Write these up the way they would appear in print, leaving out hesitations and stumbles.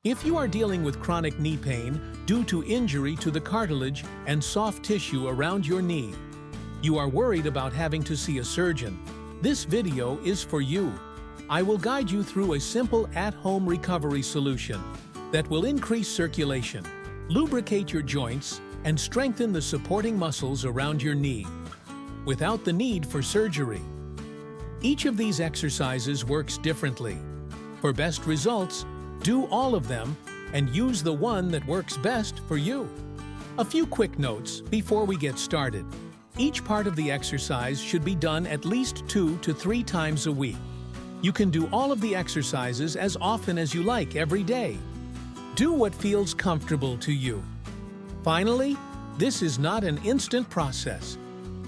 If you are dealing with chronic knee pain due to injury to the cartilage and soft tissue around your knee, you are worried about having to see a surgeon, this video is for you. I will guide you through a simple at-home recovery solution that will increase circulation, lubricate your joints, and strengthen the supporting muscles around your knee, without the need for surgery. Each of these exercises works differently. For best results, do all of them and use the one that works best for you. A few quick notes before we get started. Each part of the exercise should be done at least 2 to 3 times a week. You can do all of the exercises as often as you like every day. Do what feels comfortable to you. Finally, this is not an instant process.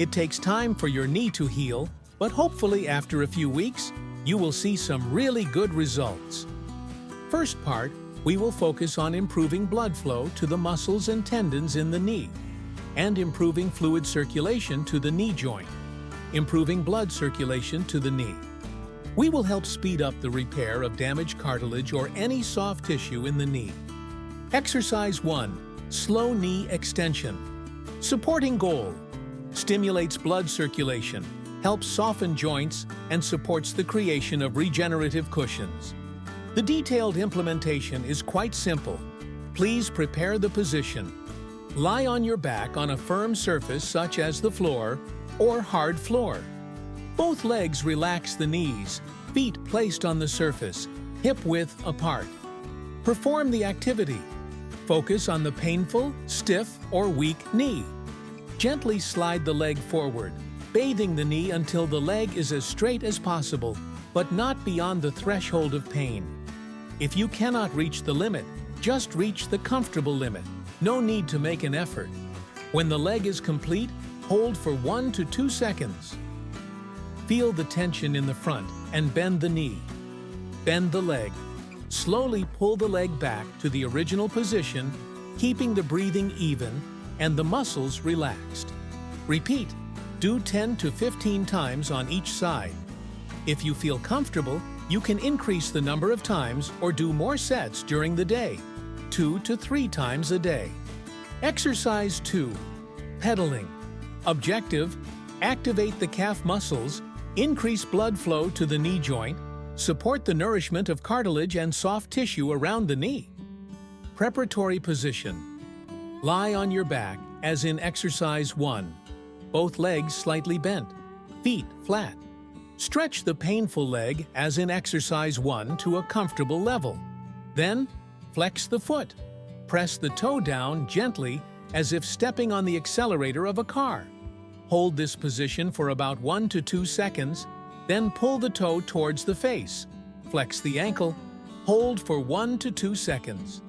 It takes time for your knee to heal, but hopefully after a few weeks, you will see some really good results. First part, we will focus on improving blood flow to the muscles and tendons in the knee, and improving fluid circulation to the knee joint, improving blood circulation to the knee. We will help speed up the repair of damaged cartilage or any soft tissue in the knee. Exercise 1. Slow knee extension. Supporting goal. Stimulates blood circulation, helps soften joints, and supports the creation of regenerative cushions. The detailed implementation is quite simple. Please prepare the position. Lie on your back on a firm surface such as the floor or hard floor. Both legs relax the knees, feet placed on the surface, hip width apart. Perform the activity. Focus on the painful, stiff, or weak knee. Gently slide the leg forward, bathing the knee until the leg is as straight as possible, but not beyond the threshold of pain. If you cannot reach the limit, just reach the comfortable limit. No need to make an effort. When the leg is complete, hold for 1 to 2 seconds. Feel the tension in the front and bend the knee. Bend the leg. Slowly pull the leg back to the original position, keeping the breathing even and the muscles relaxed. Repeat. Do 10 to 15 times on each side. If you feel comfortable, you can increase the number of times or do more sets during the day, 2 to 3 times a day. Exercise 2. Pedaling. Objective: activate the calf muscles, increase blood flow to the knee joint, support the nourishment of cartilage and soft tissue around the knee. Preparatory position. Lie on your back as in exercise 1. Both legs slightly bent, feet flat. Stretch the painful leg as in exercise 1 to a comfortable level. Then, flex the foot. Press the toe down gently as if stepping on the accelerator of a car. Hold this position for about 1 to 2 seconds, then pull the toe towards the face. Flex the ankle. Hold for 1 to 2 seconds.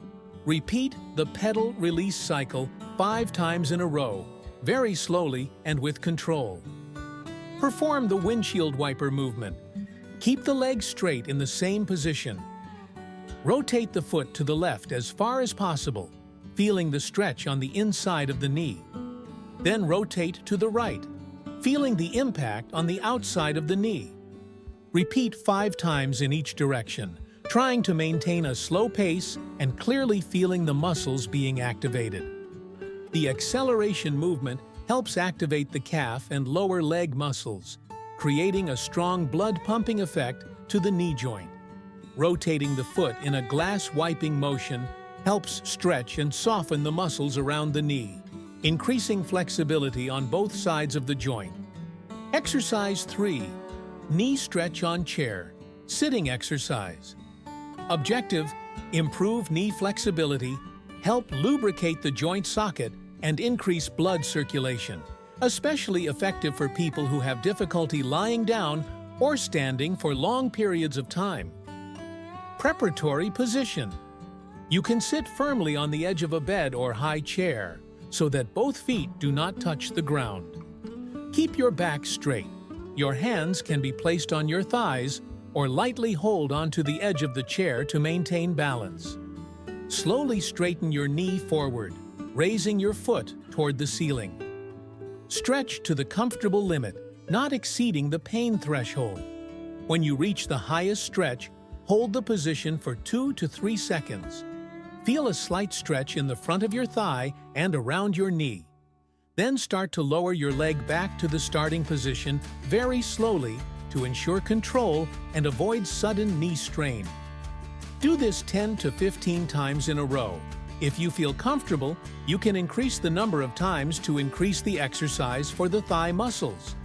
Repeat the pedal release cycle 5 times in a row, very slowly and with control. Perform the windshield wiper movement. Keep the leg straight in the same position. Rotate the foot to the left as far as possible, feeling the stretch on the inside of the knee. Then rotate to the right, feeling the impact on the outside of the knee. Repeat 5 times in each direction, trying to maintain a slow pace and clearly feeling the muscles being activated. The acceleration movement helps activate the calf and lower leg muscles, creating a strong blood-pumping effect to the knee joint. Rotating the foot in a glass-wiping motion helps stretch and soften the muscles around the knee, increasing flexibility on both sides of the joint. Exercise 3. Knee stretch on chair, sitting exercise. Objective: improve knee flexibility, help lubricate the joint socket, and increase blood circulation, especially effective for people who have difficulty lying down or standing for long periods of time. Preparatory position. You can sit firmly on the edge of a bed or high chair so that both feet do not touch the ground. Keep your back straight. Your hands can be placed on your thighs or lightly hold onto the edge of the chair to maintain balance. Slowly straighten your knee forward, raising your foot toward the ceiling. Stretch to the comfortable limit, not exceeding the pain threshold. When you reach the highest stretch, hold the position for 2 to 3 seconds. Feel a slight stretch in the front of your thigh and around your knee. Then start to lower your leg back to the starting position very slowly to ensure control and avoid sudden knee strain. Do this 10 to 15 times in a row. If you feel comfortable, you can increase the number of times to increase the exercise for the thigh muscles.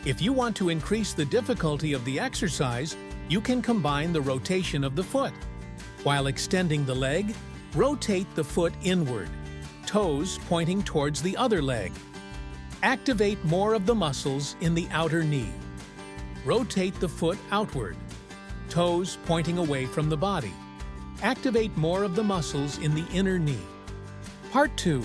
If you want to increase the difficulty of the exercise, you can combine the rotation of the foot. While extending the leg, rotate the foot inward, toes pointing towards the other leg. Activate more of the muscles in the outer knee. Rotate the foot outward, toes pointing away from the body. Activate more of the muscles in the inner knee. Part 2.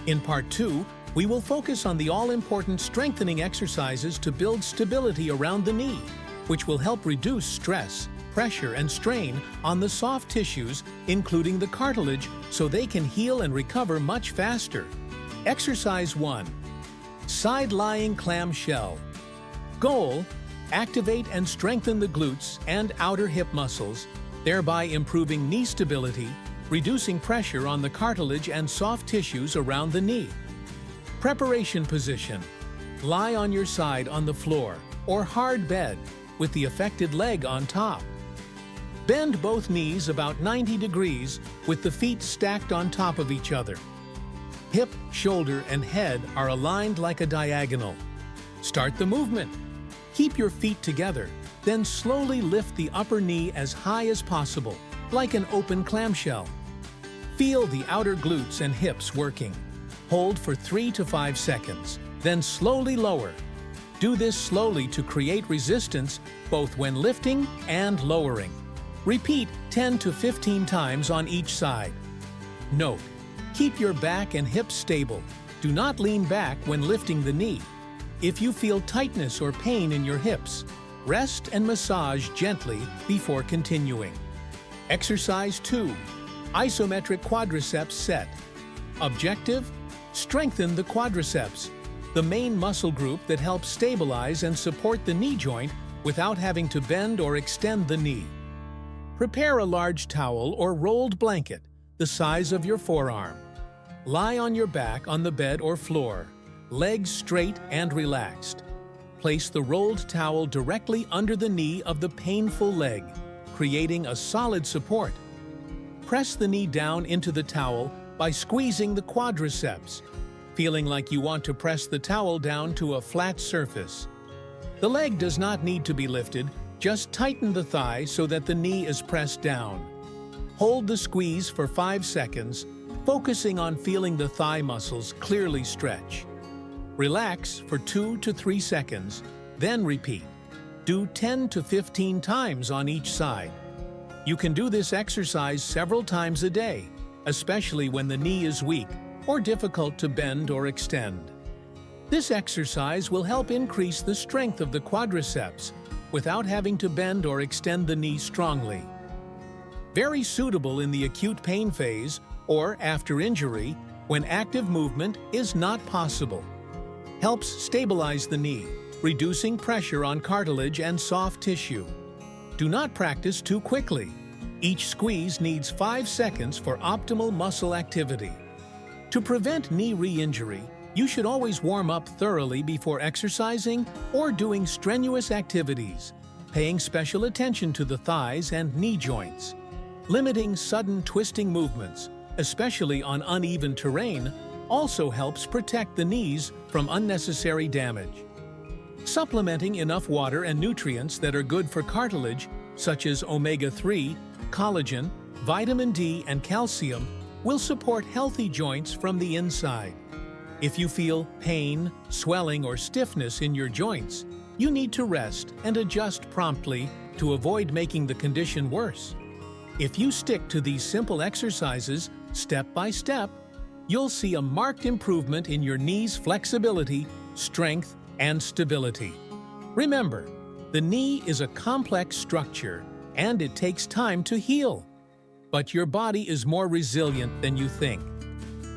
In Part 2, we will focus on the all-important strengthening exercises to build stability around the knee, which will help reduce stress, pressure, and strain on the soft tissues, including the cartilage, so they can heal and recover much faster. Exercise 1. Side-lying clamshell. Goal: activate and strengthen the glutes and outer hip muscles, thereby improving knee stability, reducing pressure on the cartilage and soft tissues around the knee. Preparation position. Lie on your side on the floor or hard bed with the affected leg on top. Bend both knees about 90 degrees with the feet stacked on top of each other. Hip, shoulder, and head are aligned like a diagonal. Start the movement. Keep your feet together, then slowly lift the upper knee as high as possible, like an open clamshell. Feel the outer glutes and hips working. Hold for 3 to 5 seconds, then slowly lower. Do this slowly to create resistance both when lifting and lowering. Repeat 10 to 15 times on each side. Note: keep your back and hips stable. Do not lean back when lifting the knee. If you feel tightness or pain in your hips, rest and massage gently before continuing. Exercise 2. Isometric quadriceps set. Objective: strengthen the quadriceps, the main muscle group that helps stabilize and support the knee joint without having to bend or extend the knee. Prepare a large towel or rolled blanket, the size of your forearm. Lie on your back on the bed or floor, legs straight and relaxed. Place the rolled towel directly under the knee of the painful leg, creating a solid support. Press the knee down into the towel by squeezing the quadriceps, feeling like you want to press the towel down to a flat surface. The leg does not need to be lifted, just tighten the thigh so that the knee is pressed down. Hold the squeeze for 5 seconds, focusing on feeling the thigh muscles clearly stretch. Relax for 2 to 3 seconds, then repeat. Do 10 to 15 times on each side. You can do this exercise several times a day, especially when the knee is weak or difficult to bend or extend. This exercise will help increase the strength of the quadriceps without having to bend or extend the knee strongly. Very suitable in the acute pain phase or after injury when active movement is not possible. Helps stabilize the knee, reducing pressure on cartilage and soft tissue. Do not practice too quickly. Each squeeze needs 5 seconds for optimal muscle activity. To prevent knee re-injury, you should always warm up thoroughly before exercising or doing strenuous activities, paying special attention to the thighs and knee joints. Limiting sudden twisting movements, especially on uneven terrain, also helps protect the knees from unnecessary damage. Supplementing enough water and nutrients that are good for cartilage, such as omega-3, collagen, vitamin D, and calcium, will support healthy joints from the inside. If you feel pain, swelling, or stiffness in your joints, you need to rest and adjust promptly to avoid making the condition worse. If you stick to these simple exercises step by step, you'll see a marked improvement in your knees' flexibility, strength, and stability. Remember, the knee is a complex structure and it takes time to heal. But your body is more resilient than you think.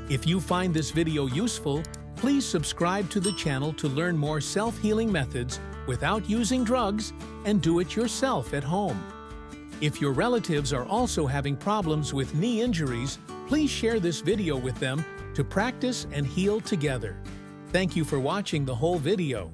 If you find this video useful, please subscribe to the channel to learn more self-healing methods without using drugs and do it yourself at home. If your relatives are also having problems with knee injuries, please share this video with them to practice and heal together. Thank you for watching the whole video.